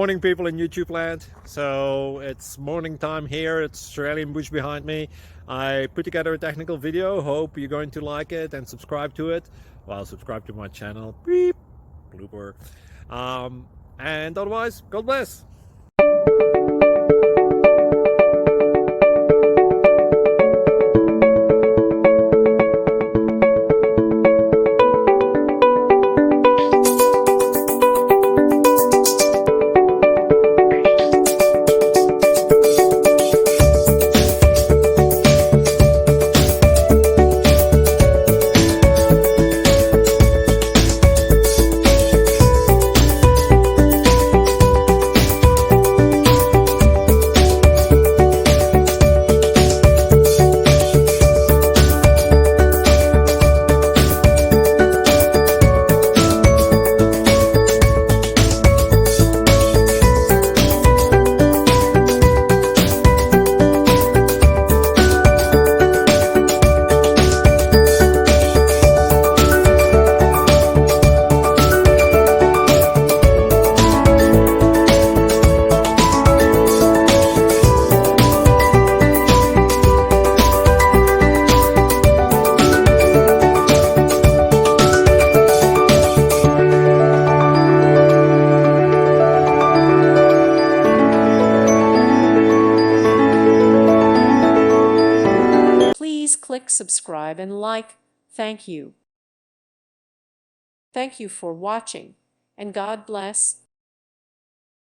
Morning, people in YouTube land. So it's morning time here. It's Australian bush behind me. I put together a technical video. Hope you're going to like it and subscribe to it. Well, subscribe to my channel. Beep. Blooper. And otherwise, God bless. Please click subscribe and like. Thank you. Thank you for watching, and God bless.